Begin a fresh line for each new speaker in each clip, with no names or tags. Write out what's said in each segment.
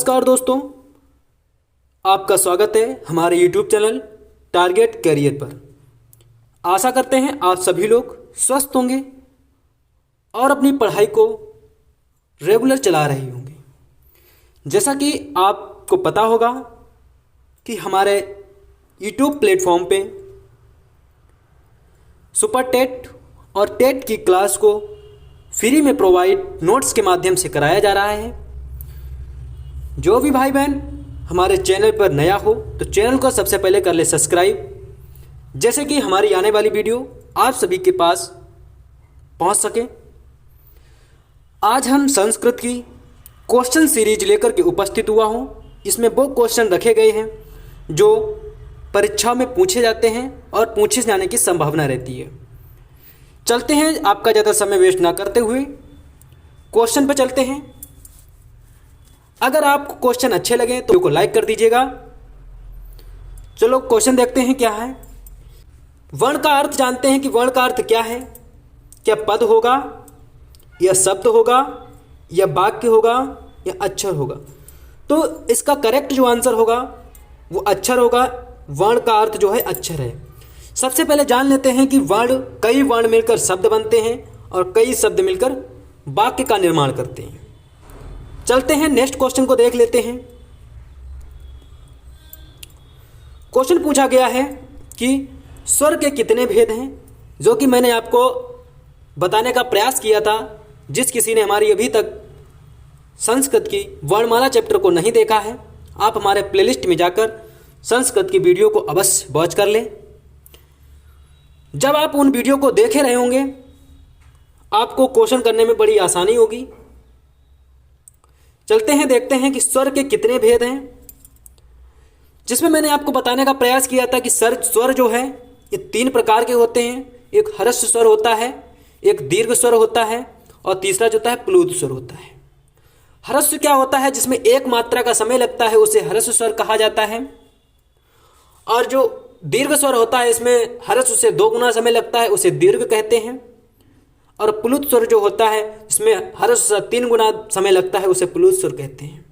नमस्कार दोस्तों, आपका स्वागत है हमारे YouTube चैनल टारगेट करियर पर। आशा करते हैं आप सभी लोग स्वस्थ होंगे और अपनी पढ़ाई को रेगुलर चला रहे होंगे। जैसा कि आपको पता होगा कि हमारे YouTube प्लेटफॉर्म पे सुपर टेट और टेट की क्लास को फ्री में प्रोवाइड नोट्स के माध्यम से कराया जा रहा है। जो भी भाई बहन हमारे चैनल पर नया हो तो चैनल को सबसे पहले कर ले सब्सक्राइब, जैसे कि हमारी आने वाली वीडियो आप सभी के पास पहुंच सके। आज हम संस्कृत की क्वेश्चन सीरीज लेकर के उपस्थित हुआ हूं। इसमें वो क्वेश्चन रखे गए हैं जो परीक्षा में पूछे जाते हैं और पूछे जाने की संभावना रहती है। चलते हैं, आपका ज़्यादा समय वेस्ट ना करते हुए क्वेश्चन पर चलते हैं। अगर आपको क्वेश्चन अच्छे लगे तो वीडियो को लाइक कर दीजिएगा। चलो क्वेश्चन देखते हैं क्या है। वर्ण का अर्थ जानते हैं कि वर्ण का अर्थ क्या है। क्या पद होगा या शब्द होगा या वाक्य होगा या अक्षर होगा। तो इसका करेक्ट जो आंसर होगा वो अक्षर होगा। वर्ण का अर्थ जो है अक्षर है। सबसे पहले जान लेते हैं कि कई वर्ण मिलकर शब्द बनते हैं और कई शब्द मिलकर वाक्य का निर्माण करते हैं। चलते हैं, नेक्स्ट क्वेश्चन को देख लेते हैं। क्वेश्चन पूछा गया है कि स्वर के कितने भेद हैं, जो कि मैंने आपको बताने का प्रयास किया था। जिस किसी ने हमारी अभी तक संस्कृत की वर्णमाला चैप्टर को नहीं देखा है, आप हमारे प्लेलिस्ट में जाकर संस्कृत की वीडियो को अवश्य वॉच कर लें। जब आप उन वीडियो को देखे रहे होंगे आपको क्वेश्चन करने में बड़ी आसानी होगी। चलते हैं, देखते हैं कि स्वर के कितने भेद हैं, जिसमें मैंने आपको बताने का प्रयास किया था कि स्वर जो है ये 3 प्रकार के होते हैं। एक ह्रस्व स्वर होता है, एक दीर्घ स्वर होता है और तीसरा जो होता है प्लुत स्वर होता है। ह्रस्व क्या होता है, जिसमें एक मात्रा का समय लगता है, उसे ह्रस्व स्वर कहा जाता है। और जो दीर्घ स्वर होता है, इसमें ह्रस्व से 2 गुना समय लगता है, उसे दीर्घ कहते हैं। और प्लुत स्वर जो होता है, इसमें ह्रस्व से 3 गुना समय लगता है, उसे प्लुत स्वर कहते हैं।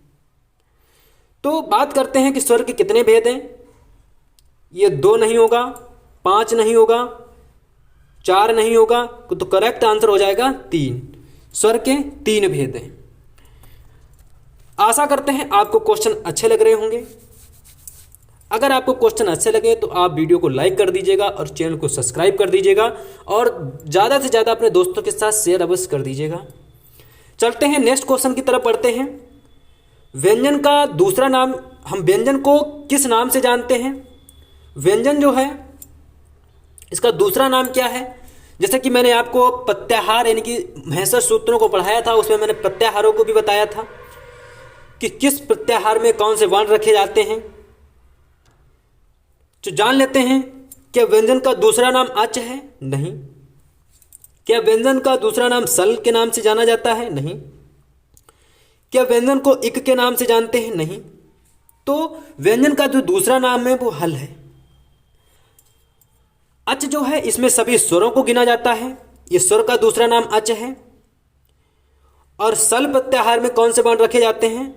तो बात करते हैं कि स्वर के कितने भेद हैं। ये 2 नहीं होगा, 5 नहीं होगा, 4 नहीं होगा, तो करेक्ट आंसर हो जाएगा 3। स्वर के 3 भेद हैं। आशा करते हैं आपको क्वेश्चन अच्छे लग रहे होंगे। अगर आपको क्वेश्चन अच्छे लगे तो आप वीडियो को लाइक कर दीजिएगा और चैनल को सब्सक्राइब कर दीजिएगा और ज़्यादा से ज़्यादा अपने दोस्तों के साथ शेयर अवश्य कर दीजिएगा। चलते हैं, नेक्स्ट क्वेश्चन की तरफ बढ़ते हैं। व्यंजन का दूसरा नाम, हम व्यंजन को किस नाम से जानते हैं। व्यंजन जो है इसका दूसरा नाम क्या है। जैसे कि मैंने आपको प्रत्याहार यानी कि महसर सूत्रों को पढ़ाया था, उसमें मैंने प्रत्याहारों को भी बताया था कि किस प्रत्याहार में कौन से वर्ण रखे जाते हैं। तो जान लेते हैं, क्या व्यंजन का दूसरा नाम अच है? नहीं। क्या व्यंजन का दूसरा नाम सल के नाम से जाना जाता है? नहीं। क्या व्यंजन को इक के नाम से जानते हैं? नहीं। तो व्यंजन का जो दूसरा नाम है वो हल है। अच जो है इसमें सभी स्वरों को गिना जाता है, ये स्वर का दूसरा नाम अच है। और सल प्रत्याहार में कौन से वर्ण रखे जाते हैं?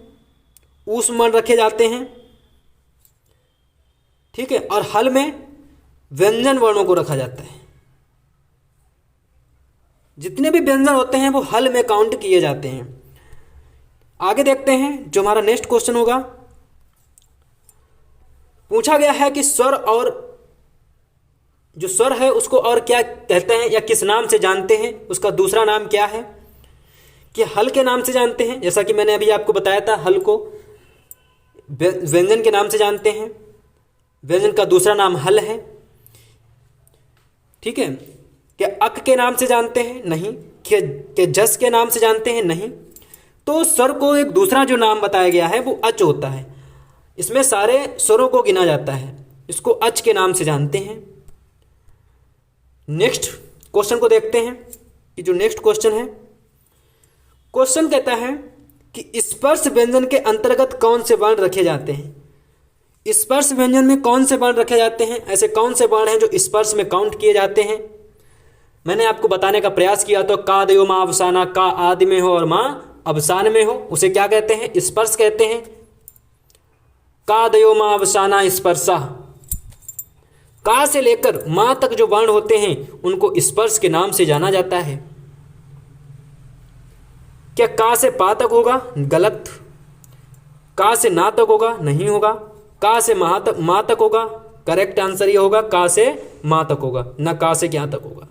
ऊष्म वर्ण रखे जाते हैं, ठीक है। और हल में व्यंजन वर्णों को रखा जाता है। जितने भी व्यंजन होते हैं वो हल में काउंट किए जाते हैं। आगे देखते हैं, जो हमारा नेक्स्ट क्वेश्चन होगा। पूछा गया है कि स्वर और जो स्वर है उसको और क्या कहते हैं या किस नाम से जानते हैं, उसका दूसरा नाम क्या है। कि हल के नाम से जानते हैं, जैसा कि मैंने अभी आपको बताया था, हल को व्यंजन के नाम से जानते हैं। व्यंजन का दूसरा नाम हल है, ठीक है। क्या अक के नाम से जानते हैं? नहीं। क्या जस के नाम से जानते हैं? नहीं। तो स्वर को एक दूसरा जो नाम बताया गया है वो अच होता है। इसमें सारे स्वरों को गिना जाता है, इसको अच के नाम से जानते हैं। नेक्स्ट क्वेश्चन को देखते हैं कि जो नेक्स्ट क्वेश्चन है, क्वेश्चन कहता है कि स्पर्श व्यंजन के अंतर्गत कौन से वर्ण रखे जाते हैं। स्पर्श व्यंजन में कौन से वर्ण रखे जाते हैं, ऐसे कौन से वर्ण हैं जो स्पर्श में काउंट किए जाते हैं। मैंने आपको बताने का प्रयास किया तो का देव माँ अवसाना, का आदि में हो और माँ अवसान में हो, उसे क्या कहते हैं? स्पर्श कहते हैं। कादयो मावसाना स्पर्शा। का से लेकर मां तक जो वर्ण होते हैं उनको स्पर्श के नाम से जाना जाता है। क्या का से पा तक होगा? गलत। का से ना तक होगा? नहीं होगा। का से मां तक होगा? करेक्ट आंसर ये होगा का से मां तक होगा, ना का से क्या तक होगा।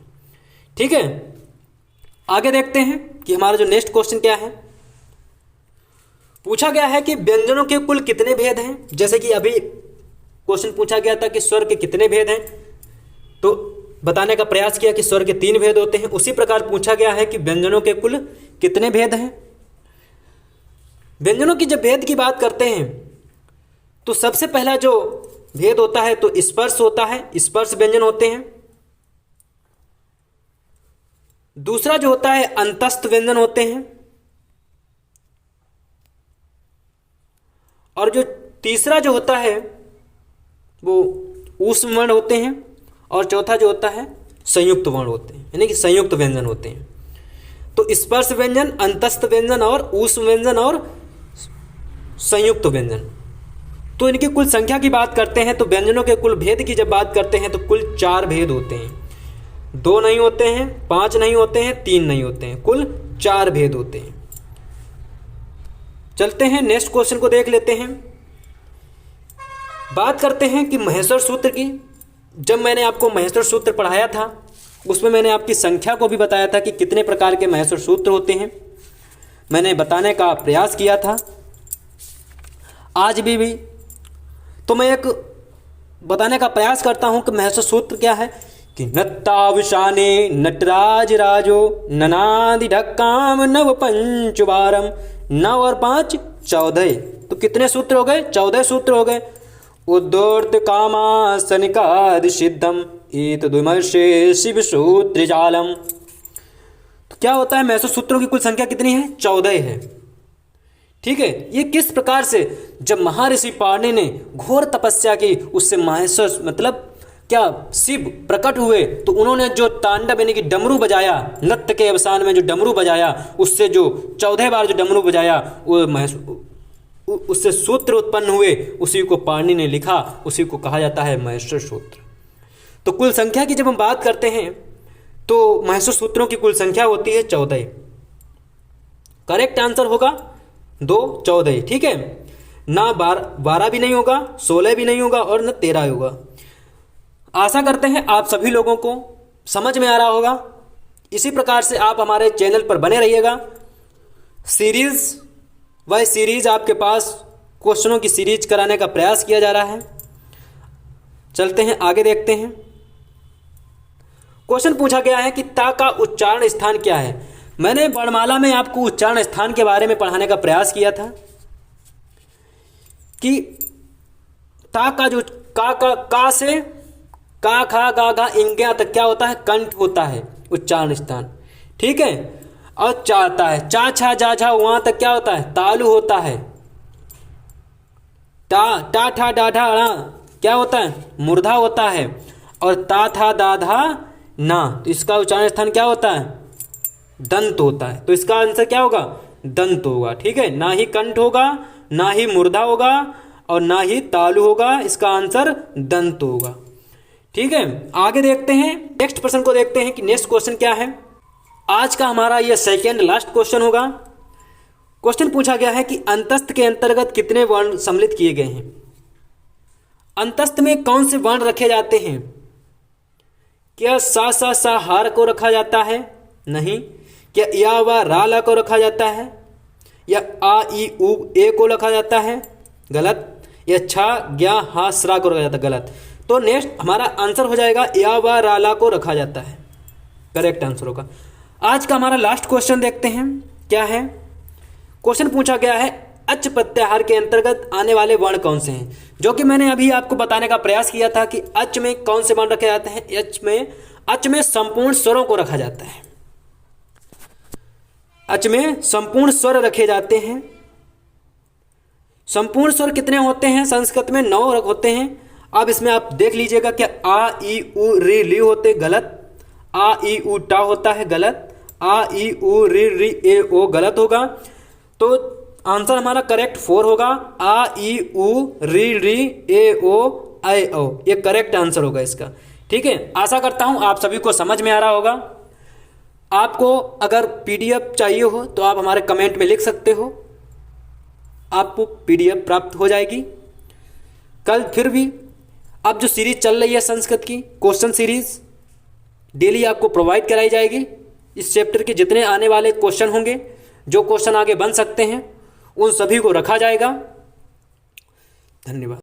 ठीक है, आगे देखते हैं कि हमारा जो नेक्स्ट क्वेश्चन क्या है। पूछा गया है कि व्यंजनों के कुल कितने भेद हैं। जैसे कि अभी क्वेश्चन पूछा गया था कि स्वर के कितने भेद हैं, तो बताने का प्रयास किया कि स्वर के 3 भेद होते हैं। उसी प्रकार पूछा गया है कि व्यंजनों के कुल कितने भेद हैं। व्यंजनों की जब भेद की बात करते हैं तो सबसे पहला जो भेद होता है तो स्पर्श होता है, स्पर्श व्यंजन होते हैं। दूसरा जो होता है अंतस्थ व्यंजन होते हैं। और जो तीसरा जो होता है वो ऊष्म वर्ण होते हैं। और चौथा जो होता है संयुक्त वर्ण होते हैं, यानी कि संयुक्त व्यंजन होते हैं। तो स्पर्श व्यंजन, अंतस्थ व्यंजन और ऊष्म व्यंजन और संयुक्त व्यंजन। तो इनकी कुल संख्या की बात करते हैं तो व्यंजनों के कुल भेद की जब बात करते हैं तो कुल 4 भेद होते हैं। 2 नहीं होते हैं, 5 नहीं होते हैं, 3 नहीं होते हैं, कुल 4 भेद होते हैं। चलते हैं नेक्स्ट क्वेश्चन को देख लेते हैं। बात करते हैं कि महेश्वर सूत्र की। जब मैंने आपको महेश्वर सूत्र पढ़ाया था उसमें मैंने आपकी संख्या को भी बताया था कि कितने प्रकार के महेश्वर सूत्र होते हैं, मैंने बताने का प्रयास किया था। आज भी तो मैं एक बताने का प्रयास करता हूं कि महेश्वर सूत्र क्या है। कि नत्ताविशाने नटराज राजो ननादि ढक्काम नव पंचवारम। 9 और 5 14। तो कितने सूत्र हो गए? 14 सूत्र हो गए। उद्धोर्थ कामासनिकादि सिद्धम इत द्विमर्षे शिव सूत्र जालम। तो क्या होता है, महेश्वर सूत्रों की कुल संख्या कितनी है? 14 है। ठीक है, ये किस प्रकार से, जब महर्षि पाणि ने घोर तपस्या की, उससे महेश्वर मतलब क्या शिव प्रकट हुए, तो उन्होंने जो तांडव यानी कि डमरू बजाया, नृत्य के अवसान में जो डमरू बजाया, उससे जो 14 बार जो डमरू बजाया वो उससे सूत्र उत्पन्न हुए, उसी को पाणि ने लिखा, उसी को कहा जाता है महेश्वर सूत्र। तो कुल संख्या की जब हम बात करते हैं तो महेश्वर सूत्रों की कुल संख्या होती है 14। करेक्ट आंसर होगा 2 14। ठीक है, ना 12 भी नहीं होगा, 16 भी नहीं होगा और न 13 होगा। आशा करते हैं आप सभी लोगों को समझ में आ रहा होगा। इसी प्रकार से आप हमारे चैनल पर बने रहिएगा। सीरीज वह सीरीज आपके पास क्वेश्चनों की सीरीज कराने का प्रयास किया जा रहा है। चलते हैं आगे देखते हैं। क्वेश्चन पूछा गया है कि ता का उच्चारण स्थान क्या है। मैंने वर्णमाला में आपको उच्चारण स्थान के बारे में पढ़ाने का प्रयास किया था कि ता का जो का से का खा गा गा इंग्या तक क्या होता है? कंठ होता है उच्चारण स्थान। ठीक है, और चा आता है, चा छा जा झा वहां तक क्या होता है? तालु होता है। टा ठा डा ढा णा क्या होता है? मूर्धा होता है। और ता था दा धा ना, तो इसका उच्चारण स्थान क्या होता है? दंत होता है। तो इसका आंसर क्या होगा? दंत होगा। ठीक है, ना ही कंठ होगा, ना ही मूर्धा होगा और ना ही तालु होगा। इसका आंसर दंत होगा। ठीक है, आगे देखते हैं, नेक्स्ट प्रश्न को देखते हैं कि नेक्स्ट क्वेश्चन क्या है। आज का हमारा यह सेकेंड लास्ट क्वेश्चन होगा। क्वेश्चन पूछा गया है कि अंतस्थ के अंतर्गत कितने वर्ण सम्मिलित किए गए हैं। अंतस्थ में कौन से वर्ण रखे जाते हैं? क्या सा हार को रखा जाता है? नहीं। क्या या व रा ला को रखा जाता है? या आ ई उ ए को रखा जाता है? गलत। या छा ज्ञा हा स्रा को रखा जाता है? गलत। तो नेक्स्ट हमारा आंसर हो जाएगा या व रा ला को रखा जाता है। करेक्ट आंसर होगा। आज का हमारा लास्ट क्वेश्चन देखते हैं क्या है। क्वेश्चन पूछा गया है अच प्रत्याहार के अंतर्गत आने वाले वर्ण कौन से हैं, जो कि मैंने अभी आपको बताने का प्रयास किया था कि अच में कौन से वर्ण रखे जाते हैं। अच में संपूर्ण स्वरों को रखा जाता है। अच में संपूर्ण स्वर रखे जाते हैं। संपूर्ण स्वर कितने होते हैं? संस्कृत में 9 होते हैं। अब इसमें आप देख लीजिएगा क्या आ ई उ री ली होते? गलत। आ ई उ टा होता है? गलत। आ ई उ री री ए ओ गलत होगा। तो आंसर हमारा करेक्ट 4 होगा। आ ई उ री री ए ओ ऐ ओ, ये करेक्ट आंसर होगा इसका। ठीक है, आशा करता हूँ आप सभी को समझ में आ रहा होगा। आपको अगर पीडीएफ चाहिए हो तो आप हमारे कमेंट में लिख सकते हो, आपको पीडीएफ प्राप्त हो जाएगी। कल फिर भी अब जो सीरीज चल रही है संस्कृत की क्वेश्चन सीरीज डेली आपको प्रोवाइड कराई जाएगी। इस चैप्टर के जितने आने वाले क्वेश्चन होंगे, जो क्वेश्चन आगे बन सकते हैं, उन सभी को रखा जाएगा। धन्यवाद।